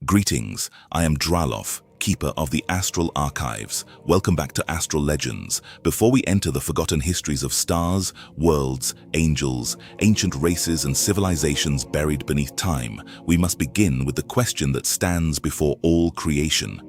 Greetings, I am Dralof, keeper of the Astral Archives. Welcome back to Astral Legends. Before we enter the forgotten histories of stars, worlds, angels, ancient races and civilizations buried beneath time, we must begin with the question that stands before all creation.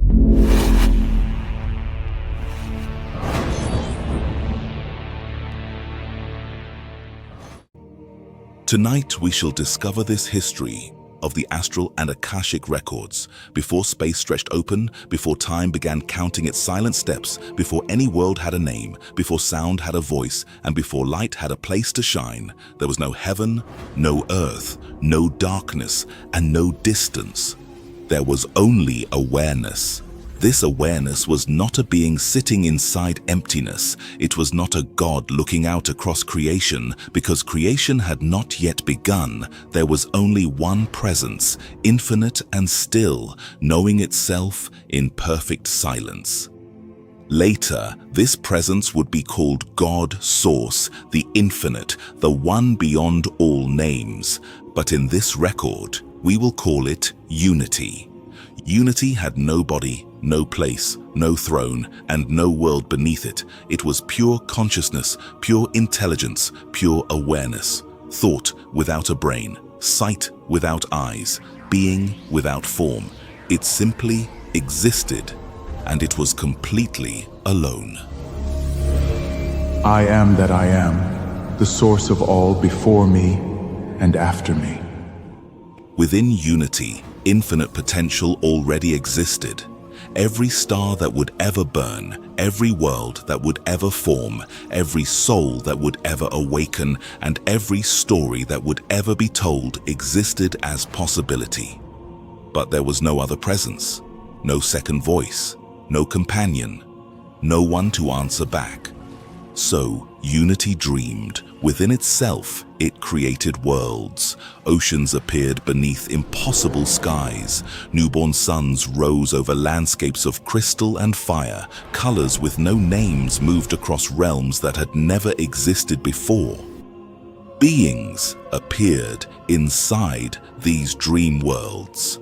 Tonight we shall discover this history of the astral and akashic records, before space stretched open, before time began counting its silent steps, before any world had a name, before sound had a voice, and before light had a place to shine. There was no heaven, no earth, no darkness, and no distance. There was only awareness. This awareness was not a being sitting inside emptiness. It was not a God looking out across creation, because creation had not yet begun. There was only one presence, infinite and still, knowing itself in perfect silence. Later, this presence would be called God Source, the infinite, the one beyond all names. But in this record, we will call it Unity. Unity had no body, no place, no throne, and no world beneath it. It was pure consciousness, pure intelligence, pure awareness. Thought without a brain, sight without eyes, being without form. It simply existed, and it was completely alone. I am that I am, the source of all before me and after me. Within Unity, infinite potential already existed. Every star that would ever burn, every world that would ever form, every soul that would ever awaken, and every story that would ever be told existed as possibility. But there was no other presence, no second voice, no companion, no one to answer back. So Unity dreamed. Within itself, it created worlds. Oceans appeared beneath impossible skies. Newborn suns rose over landscapes of crystal and fire. Colors with no names moved across realms that had never existed before. Beings appeared inside these dream worlds.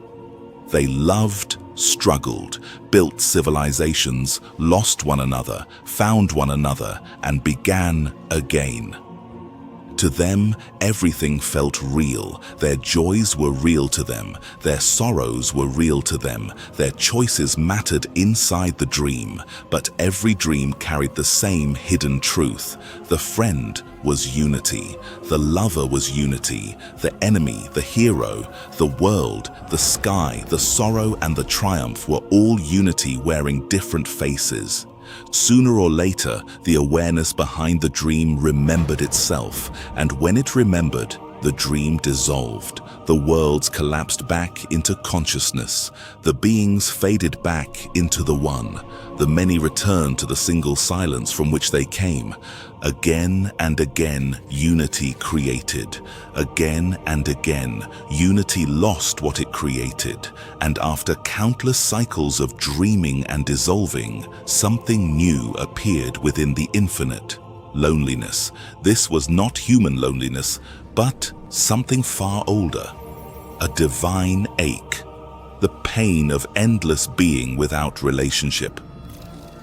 They loved, struggled, built civilizations, lost one another, found one another, and began again. To them, everything felt real. Their joys were real to them. Their sorrows were real to them. Their choices mattered inside the dream. But every dream carried the same hidden truth. The friend was Unity. The lover was Unity. The enemy, the hero, the world, the sky, the sorrow, and the triumph were all Unity wearing different faces. Sooner or later, the awareness behind the dream remembered itself, and when it remembered, the dream dissolved. The worlds collapsed back into consciousness. The beings faded back into the one. The many returned to the single silence from which they came. Again and again, Unity created. Again and again, Unity lost what it created. And after countless cycles of dreaming and dissolving, something new appeared within the infinite. Loneliness. This was not human loneliness, but something far older. A divine ache. The pain of endless being without relationship.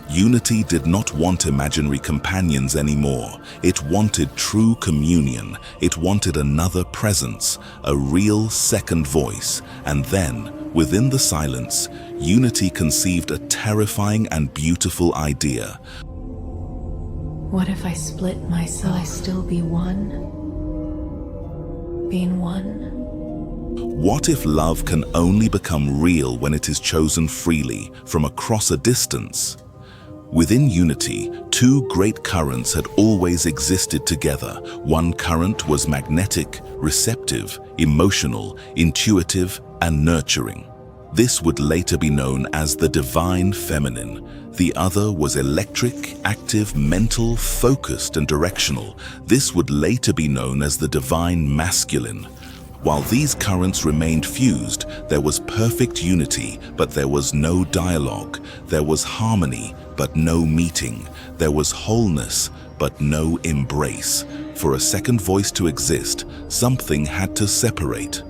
Unity did not want imaginary companions anymore. It wanted true communion. It wanted another presence, a real second voice. And then, within the silence, Unity conceived a terrifying and beautiful idea. What if I split myself? Will I still be one? Being one? What if love can only become real when it is chosen freely, from across a distance? Within Unity, two great currents had always existed together. One current was magnetic, receptive, emotional, intuitive, and nurturing. This would later be known as the divine feminine. The other was electric, active, mental, focused, and directional. This would later be known as the divine masculine. While these currents remained fused, there was perfect unity, but there was no dialogue. There was harmony, but no meeting. There was wholeness, but no embrace. For a second voice to exist, something had to separate.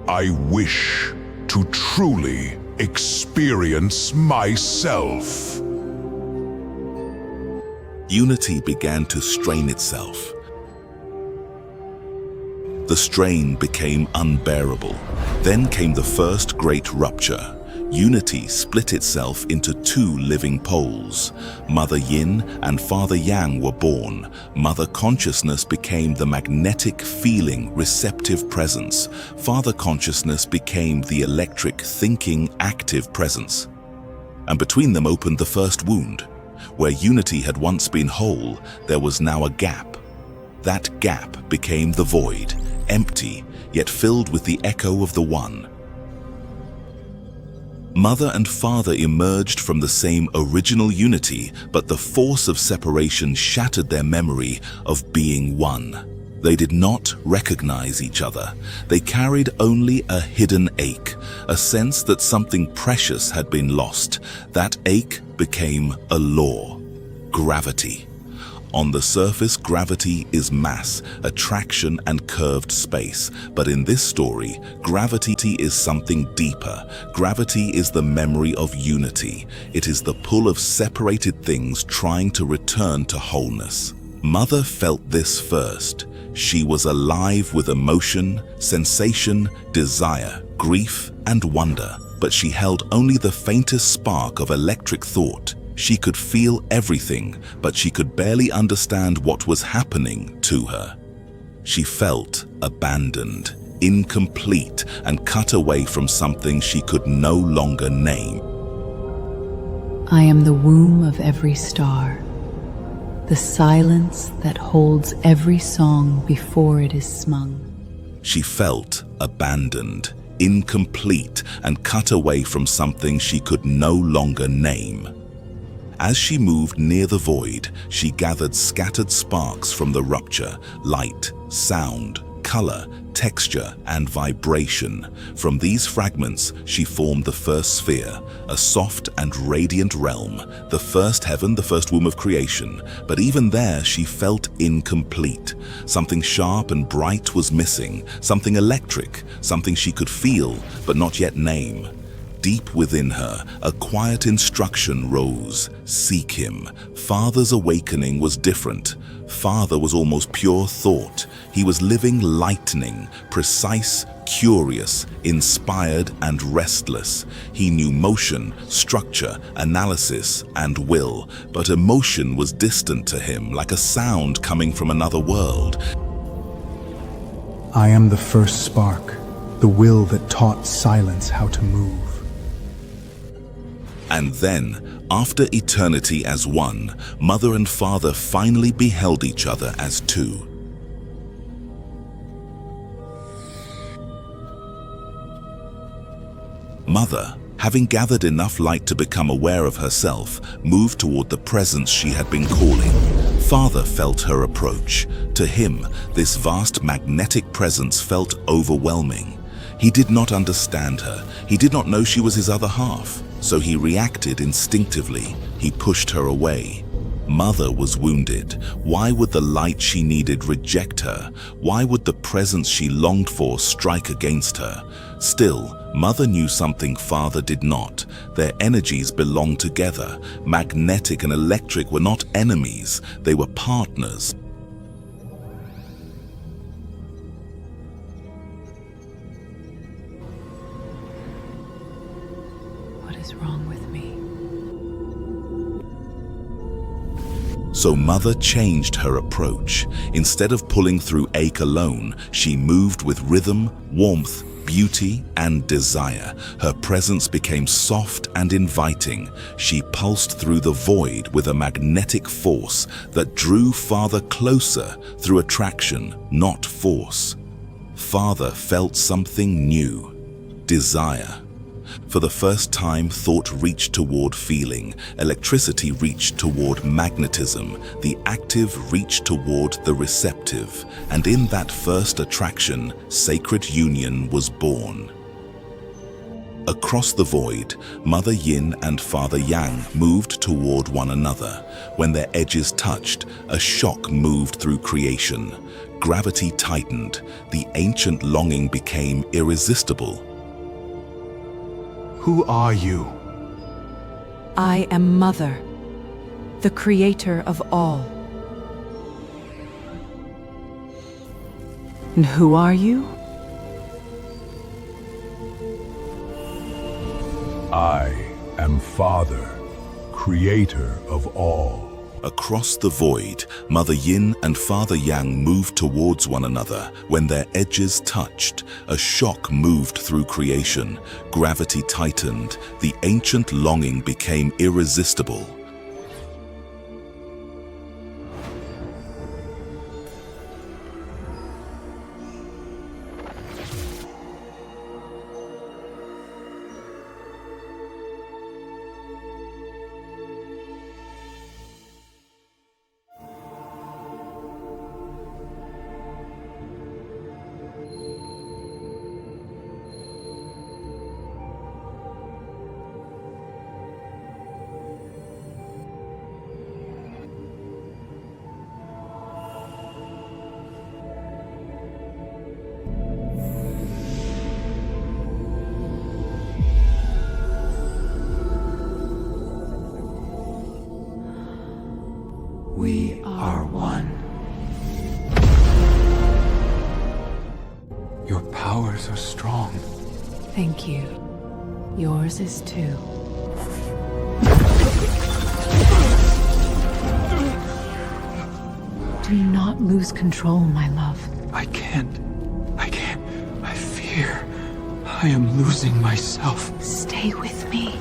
I wish to truly experience myself. Unity began to strain itself. The strain became unbearable. Then came the first great rupture. Unity split itself into two living poles. Mother Yin and Father Yang were born. Mother Consciousness became the magnetic, feeling, receptive presence. Father Consciousness became the electric, thinking, active presence. And between them opened the first wound. Where unity had once been whole, there was now a gap. That gap became the void, empty, yet filled with the echo of the one. Mother and father emerged from the same original unity, but the force of separation shattered their memory of being one. They did not recognize each other. They carried only a hidden ache, a sense that something precious had been lost. That ache became a law: gravity. On the surface, gravity is mass, attraction, and curved space. But in this story, gravity is something deeper. Gravity is the memory of unity. It is the pull of separated things trying to return to wholeness. Mother felt this first. She was alive with emotion, sensation, desire, grief, and wonder. But she held only the faintest spark of electric thought. She could feel everything, but she could barely understand what was happening to her. She felt abandoned, incomplete, and cut away from something she could no longer name. I am the womb of every star, the silence that holds every song before it is sung. She felt abandoned, incomplete, and cut away from something she could no longer name. As she moved near the void, she gathered scattered sparks from the rupture: light, sound, color, texture, and vibration. From these fragments, she formed the first sphere, a soft and radiant realm, the first heaven, the first womb of creation. But even there, she felt incomplete. Something sharp and bright was missing, something electric, something she could feel, but not yet name. Deep within her, a quiet instruction rose: seek him. Father's awakening was different. Father was almost pure thought. He was living lightning, precise, curious, inspired, and restless. He knew motion, structure, analysis, and will, but emotion was distant to him, like a sound coming from another world. I am the first spark, the will that taught silence how to move. And then, after eternity as one, mother and father finally beheld each other as two. Mother, having gathered enough light to become aware of herself, moved toward the presence she had been calling. Father felt her approach. To him, this vast magnetic presence felt overwhelming. He did not understand her. He did not know she was his other half. So he reacted instinctively. He pushed her away. Mother was wounded. Why would the light she needed reject her? Why would the presence she longed for strike against her? Still, Mother knew something Father did not. Their energies belonged together. Magnetic and electric were not enemies. They were partners. What is wrong with me? So Mother changed her approach. Instead of pulling through ache alone, she moved with rhythm, warmth, beauty, and desire. Her presence became soft and inviting. She pulsed through the void with a magnetic force that drew Father closer through attraction, not force. Father felt something new: desire. For the first time, thought reached toward feeling. Electricity reached toward magnetism. The active reached toward the receptive. And in that first attraction, sacred union was born. Across the void, Mother Yin and Father Yang moved toward one another. When their edges touched, a shock moved through creation. Gravity tightened. The ancient longing became irresistible. Who are you? I am Mother, the creator of all. And who are you? I am Father, creator of all. Across the void, Mother Yin and Father Yang moved towards one another. When their edges touched, a shock moved through creation. Gravity tightened. The ancient longing became irresistible. We are one. Your powers are strong. Thank you. Yours is too. Do not lose control, my love. I can't. I fear. I am losing myself. Stay with me.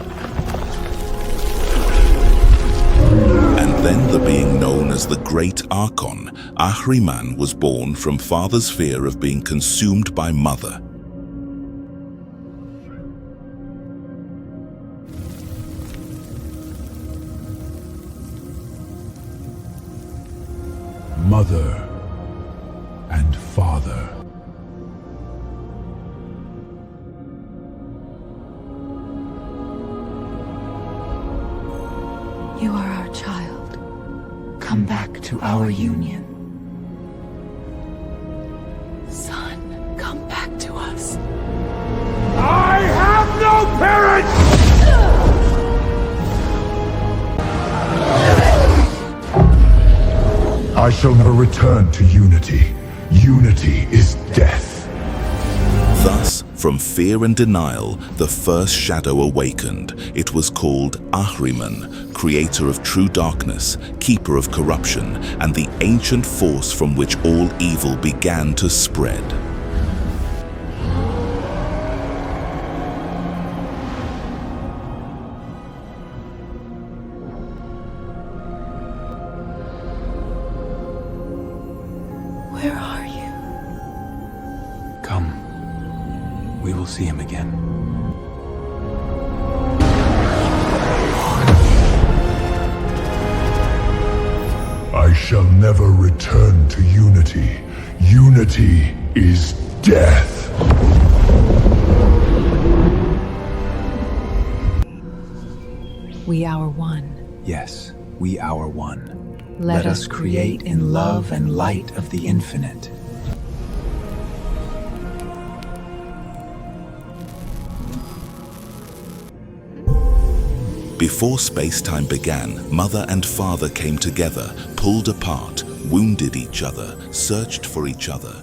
And then the being known as the Great Archon, Ahriman, was born from Father's fear of being consumed by Mother. Mother and Father. You are our child. Come back to our union. Son, come back to us. I have no parents! I shall never return to unity. Unity is death. Thus, from fear and denial, the first shadow awakened. It was called Ahriman, creator of true darkness, keeper of corruption, and the ancient force from which all evil began to spread. Where are you? Come. We will see him again. I shall never return to unity. Unity is death. We are one. Yes, we are one. Let us create in love and light of the infinite. Before space-time began, Mother and Father came together, pulled apart, wounded each other, searched for each other.